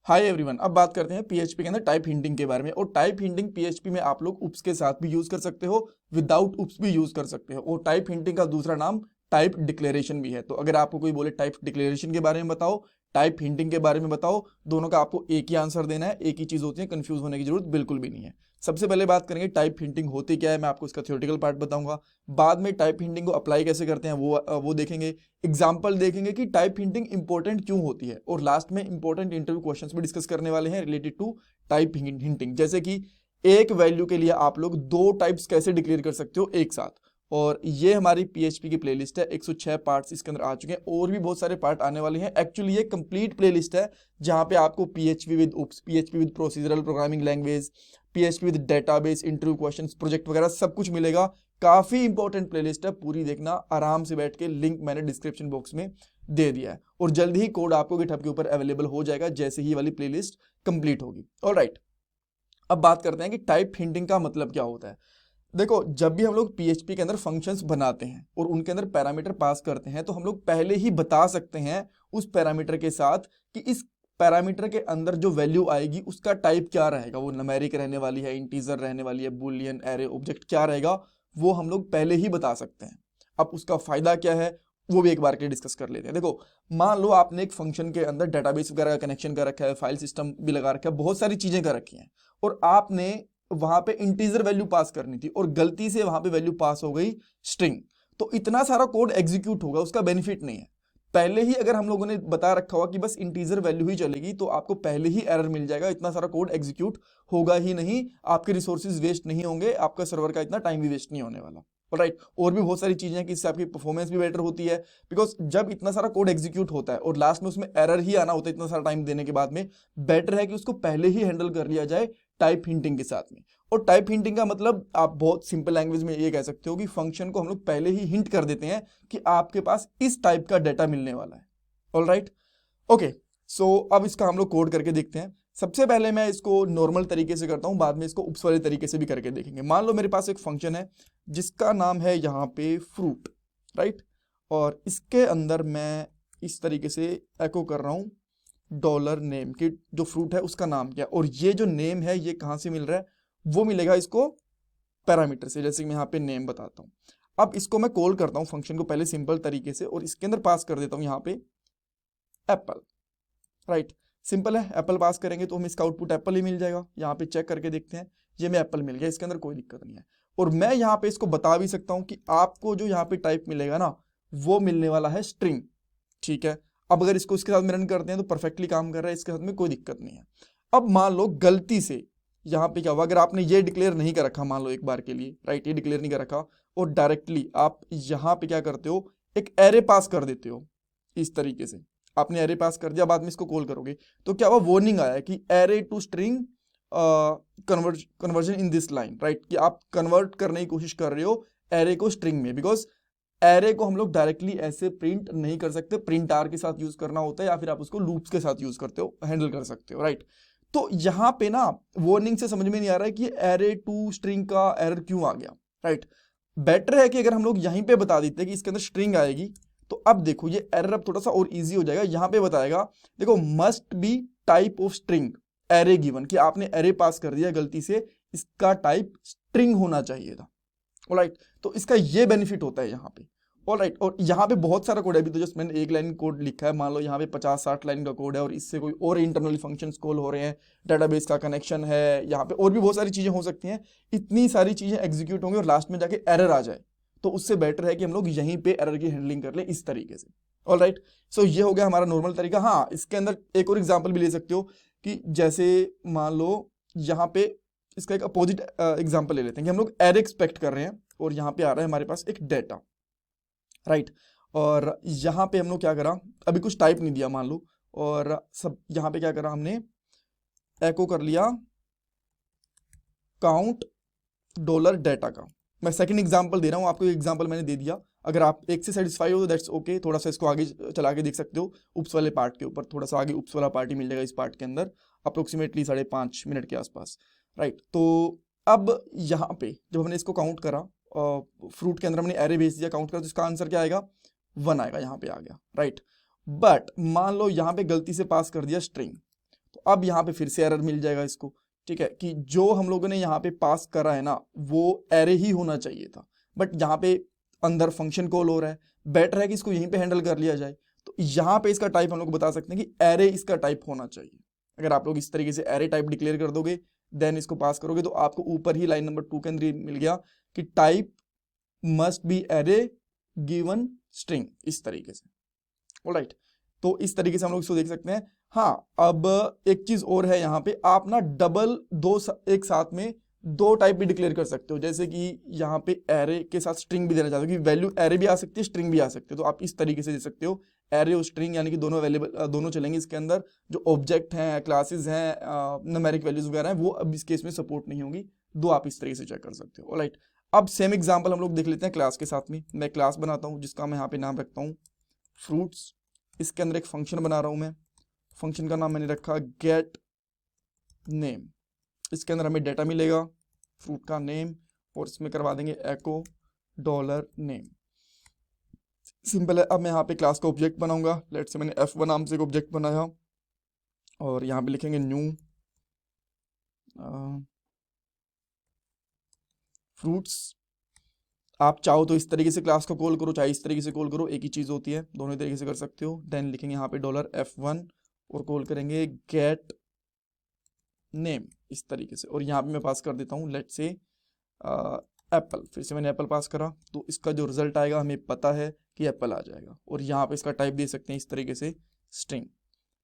Hi everyone, अब बात करते हैं पीएचपी के अंदर टाइप हिंटिंग के बारे में। और टाइप हिंटिंग पीएचपी में आप लोग उप्स के साथ भी यूज कर सकते हो, विदाउट उप्स भी यूज कर सकते हो। और टाइप हिंटिंग का दूसरा नाम टाइप डिक्लेरेशन भी है। तो अगर आपको कोई बोले टाइप डिक्लेरेशन के बारे में बताओ, टाइप हिंटिंग के बारे में बताओ, दोनों का आपको एक ही आंसर देना है, एक ही चीज होती है, कंफ्यूज होने की जरूरत बिल्कुल भी नहीं है। सबसे पहले बात करेंगे टाइप हिंटिंग होती क्या है, मैं आपको इसका थ्योरेटिकल पार्ट बताऊंगा। बाद में टाइप हिंटिंग को अप्लाई कैसे करते हैं वो देखेंगे। एग्जाम्पल देखेंगे कि टाइप हिंटिंग इंपॉर्टेंट क्यों होती है। और लास्ट में इंपॉर्टेंट इंटरव्यू क्वेश्चंस भी डिस्कस करने वाले हैं रिलेटेड टू टाइप हिंटिंग। जैसे कि एक वैल्यू के लिए आप लोग दो टाइप्स कैसे डिक्लेयर कर सकते हो एक साथ। और ये हमारी पीएचपी की प्लेलिस्ट है, 106 पार्ट्स इसके अंदर आ चुके हैं, और भी बहुत सारे पार्ट आने वाले हैं। एक्चुअली ये कंप्लीट प्लेलिस्ट है जहां पे आपको PHP with oops, PHP with procedural programming language, PHP with database, interview questions, project वगैरह सब कुछ मिलेगा। काफी इंपॉर्टेंट प्लेलिस्ट है, पूरी देखना आराम से बैठ के। लिंक मैंने डिस्क्रिप्शन बॉक्स में दे दिया है, और जल्द ही कोड आपको गिटहब के ऊपर अवेलेबल हो जाएगा जैसे ही वाली प्लेलिस्ट कंप्लीट होगी। ऑलराइट, अब बात करते हैं कि टाइप हिंटिंग का मतलब क्या होता है। देखो, जब भी हम लोग पीएचपी के अंदर फंक्शंस बनाते हैं और उनके अंदर पैरामीटर पास करते हैं, तो हम लोग पहले ही बता सकते हैं उस पैरामीटर के साथ कि इस पैरामीटर के अंदर जो वैल्यू आएगी उसका टाइप क्या रहेगा। वो न्यूमेरिक रहने वाली है, इंटीजर रहने वाली है, बूलियन, एरे, ऑब्जेक्ट क्या रहेगा, वो हम लोग पहले ही बता सकते हैं। अब उसका फायदा क्या है वो भी एक बार के डिस्कस कर लेते हैं। देखो, मान लो आपने एक फंक्शन के अंदर डेटाबेस वगैरह का कनेक्शन कर रखा है, फाइल सिस्टम भी लगा रखा है, बहुत सारी चीजें कर रखी हैं, और आपने वहां पे इंटीजर वैल्यू पास करनी थी और गलती से वहां पे वैल्यू पास हो गई स्ट्रिंग। तो इतना सारा कोड एग्जीक्यूट होगा, उसका बेनिफिट नहीं है। पहले ही अगर हम लोगों ने बता रखा हुआ कि बस इंटीजर वैल्यू ही चलेगी, तो आपको पहले ही एरर मिल जाएगा, इतना सारा कोड एग्जीक्यूट होगा ही नहीं, आपके रिसोर्सेज वेस्ट नहीं होंगे, आपका सर्वर का इतना टाइम भी वेस्ट नहीं होने वाला। राइट, और भी बहुत सारी चीजें हैं कि इससे आपकी परफॉर्मेंस भी बेटर होती है। बिकॉज जब इतना सारा कोड एग्जीक्यूट होता है और लास्ट में उसमें एरर ही आना होता है इतना सारा टाइम देने के बाद में, बेटर है कि उसको पहले ही हैंडल कर लिया जाए टाइप हिंटिंग के साथ में। और टाइप हिंटिंग का मतलब आप बहुत सिंपल लैंग्वेज में ये कह सकते हो कि फंक्शन को हम लोग पहले ही हिंट कर देते हैं कि आपके पास इस टाइप का डाटा मिलने वाला है। ऑलराइट, ओके, सो अब इसका हम लोग कोड करके देखते हैं। सबसे पहले मैं इसको नॉर्मल तरीके से करता हूं, बाद में इसको उप्स वाले तरीके से भी करके देखेंगे। मान लो मेरे पास एक फंक्शन है जिसका नाम है यहाँ पे फ्रूट, राइट, और इसके अंदर मैं इस तरीके से एको कर रहा हूँ डॉलर नेम कि जो फ्रूट है उसका नाम क्या है। और ये जो नेम है ये कहाँ से मिल रहा है, वो मिलेगा इसको पैरामीटर से, जैसे मैं यहाँ पे नेम बताता हूँ। अब इसको मैं कॉल करता हूँ फंक्शन को पहले सिंपल तरीके से, और इसके अंदर पास कर देता हूँ यहाँ पे एप्पल। राइट, सिंपल है, एप्पल पास करेंगे तो हमें इसका आउटपुट एप्पल ही मिल जाएगा। यहाँ पे चेक करके देखते हैं, ये में एप्पल मिल गया, इसके अंदर कोई दिक्कत नहीं है। और मैं यहाँ पे इसको बता भी सकता हूँ कि आपको जो यहाँ पे टाइप मिलेगा ना, वो मिलने वाला है स्ट्रिंग। ठीक है, अब अगर इसको इसके साथ में रन करते हैं तो परफेक्टली काम कर रहा है, इसके साथ में कोई दिक्कत नहीं है। अब मान लो गलती से यहाँ पे क्या हुआ, अगर आपने ये डिक्लेयर नहीं कर रखा, मान लो एक बार के लिए, राइट, ये डिक्लेयर नहीं कर रखा, और डायरेक्टली आप यहाँ पे क्या करते हो, एक एरे पास कर देते हो। इस तरीके से आपने एरे पास कर दिया, बाद में इसको कॉल करोगे तो क्या हुआ, वार्निंग आया कि array to string conversion in this line, right, कि आप कन्वर्ट करने की कोशिश कर रहे हो एरे को स्ट्रिंग में। बिकॉज एरे को हम लोग डायरेक्टली ऐसे प्रिंट नहीं कर सकते, प्रिंट आर के साथ यूज करना होता है, या फिर आप उसको लूप्स के साथ यूज करते हो, हैंडल कर सकते हो। राइट, तो यहाँ पे ना वार्निंग से समझ में नहीं आ रहा है कि एरे टू स्ट्रिंग का एरर क्यों आ गया। राइट, बेटर है कि अगर हम लोग यहीं पे बता देते कि इसके अंदर स्ट्रिंग आएगी, तो अब देखो ये एरर अब थोड़ा सा और इजी हो जाएगा। यहां पे बताएगा, देखो, must be type of string array given, कि आपने एरे पास कर दिया गलती से, इसका टाइप स्ट्रिंग होना चाहिए था। ऑलराइट, तो इसका ये बेनिफिट होता है यहाँ पे। ऑलराइट, और यहाँ पे बहुत सारा कोड है, अभी तो जस्ट मैंने एक लाइन कोड लिखा है, मान लो यहाँ पे 50-60 लाइन का कोड है, और इससे कोई और इंटरनल फंक्शंस कॉल हो रहे हैं, डेटाबेस का कनेक्शन है, यहाँ पे और भी बहुत सारी चीजें हो सकती हैं। इतनी सारी चीजें एग्जीक्यूट होंगी और लास्ट में जाके एरर आ जाए, तो उससे बेटर है कि हम लोग यहीं पे एरर की हैंडलिंग कर लें इस तरीके से। ऑलराइट, सो ये हो गया हमारा नॉर्मल तरीका। हाँ, इसके अंदर एक और एग्जाम्पल भी ले सकते हो कि जैसे मान लो यहाँ पे इसका एक अपोजिट एग्जाम्पल ले लेते हैं कि हम लोग एरे एक्सपेक्ट कर रहे हैं, और यहाँ पे आ रहा है हमारे पास एक डेटा। राइट, और यहाँ पे हम लोग क्या करा, अभी कुछ टाइप नहीं दिया मान लो, और सब यहाँ पे क्या करा, हमने एको कर लिया काउंट डॉलर डेटा का। मैं सेकंड एग्जांपल दे रहा हूँ आपको, एग्जांपल मैंने दे दिया। अगर आप एक से सेटिस्फाई हो तो दैट्स ओके, थोड़ा सा इसको आगे चला के देख सकते हो उप्स वाले पार्ट के ऊपर, थोड़ा सा आगे उप्स वाला पार्ट ही मिल जाएगा इस पार्ट के अंदर, अप्रोक्सीमेटली 5.5 मिनट के आसपास। राइट, तो अब यहाँ पे जब हमने इसको काउंट करा, फ्रूट के अंदर हमने एरे भेज दिया काउंट करा, तो इसका आंसर क्या आएगा, 1 आएगा, यहाँ पे आ गया। राइट, बट मान लो यहाँ पे गलती से पास कर दिया स्ट्रिंग, तो अब यहाँ पे फिर से एरर मिल जाएगा इसको, ठीक है, कि जो हम लोगों ने यहाँ पे पास करा है ना वो एरे ही होना चाहिए था, बट यहाँ पे अंदर फंक्शन कॉल हो रहा है, बेटर है कि इसको यहीं पे हैंडल कर लिया जाए। तो यहाँ पे इसका टाइप हम लोग बता सकते हैं कि एरे इसका टाइप होना चाहिए। अगर आप लोग इस तरीके से एरे टाइप डिक्लेयर कर दोगे देन इसको पास करोगे तो आपको ऊपर ही लाइन नंबर 2 के अंदर मिल गया कि type must be array given string, इस तरीके से। ऑलराइट, तो इस तरीके से हम लोग इसको देख सकते हैं। हाँ, अब एक चीज और है, यहाँ पे आप ना डबल एक साथ में दो टाइप भी डिक्लेयर कर सकते हो, जैसे कि यहाँ पे एरे के साथ स्ट्रिंग भी देना चाहते हो कि वैल्यू एरे भी आ सकती है स्ट्रिंग भी आ सकती है, तो आप इस तरीके से दे सकते हो एरे और स्ट्रिंग, यानी कि दोनों अवेलेबल, दोनों चलेंगे इसके अंदर। जो ऑब्जेक्ट हैं, क्लासेस हैं, न्यूमेरिक वैल्यूज वगैरह हैं, वो अब इस केस में सपोर्ट नहीं होंगी। दो आप इस तरीके से चेक कर सकते हो। ऑलराइट, अब सेम एग्जाम्पल हम लोग देख लेते हैं क्लास के साथ में। मैं क्लास बनाता हूँ जिसका मैं यहाँ पे नाम रखता हूँ फ्रूट्स। इसके अंदर एक फंक्शन बना रहा हूँ मैं, फंक्शन का नाम मैंने रखा गेट नेम। इसके अंदर हमें डेटा मिलेगा फ्रूट का नेम, और इसमें करवा देंगे एको डॉलर नेम। सिंपल है। अब मैं यहाँ पे क्लास का ऑब्जेक्ट बनाऊंगा, लेट्स से मैंने F1 नाम से एक ऑब्जेक्ट बनाया, और यहाँ पे लिखेंगे न्यू फ्रूट्स। आप चाहो तो इस तरीके से क्लास को कॉल करो, चाहे इस तरीके से कॉल करो, एक ही चीज़ होती है, दोनों ही तरीके से कर सकते हो। देन लिखेंगे यहाँ पे $F1 और कॉल करेंगे गेट नेम इस तरीके से, और यहाँ पे मैं पास कर देता हूँ लेट्स से एप्पल। फिर से मैंने एप्पल पास करा, तो इसका जो रिजल्ट आएगा हमें पता है कि एप्पल आ जाएगा, और यहाँ पे इसका टाइप दे सकते हैं इस तरीके से स्ट्रिंग।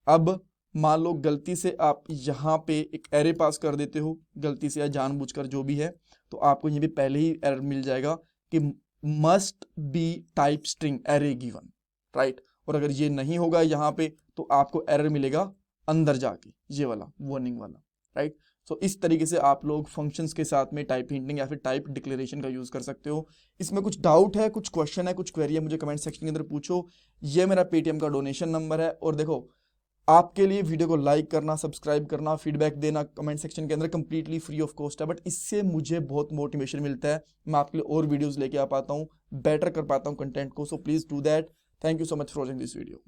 अब मान लो गलती से आप यहाँ पे एक एरे पास कर देते हो, गलती से या जानबूझकर जो भी है, तो आपको यहाँ पे पहले ही एरर मिल जाएगा कि must be type string array given, right. और अगर ये नहीं होगा यहाँ पे तो आपको एरर मिलेगा अंदर जाके, ये वाला वार्निंग वाला, राइट। सो इस तरीके से आप लोग फंक्शंस के साथ में टाइप हिंटिंग या फिर टाइप डिक्लेरेशन का यूज कर सकते हो। इसमें कुछ डाउट है, कुछ क्वेश्चन है, कुछ क्वेरी है, मुझे कमेंट सेक्शन के अंदर पूछो। ये मेरा पेटीएम का डोनेशन नंबर है, और देखो आपके लिए वीडियो को लाइक करना, सब्सक्राइब करना, फीडबैक देना कमेंट सेक्शन के अंदर कंप्लीटली फ्री ऑफ कॉस्ट है, बट इससे मुझे बहुत मोटिवेशन मिलता है, मैं आपके लिए और वीडियोस लेके आ पाता हूँ, बेटर कर पाता हूँ कंटेंट को। So please do that. Thank you so much for watching this video.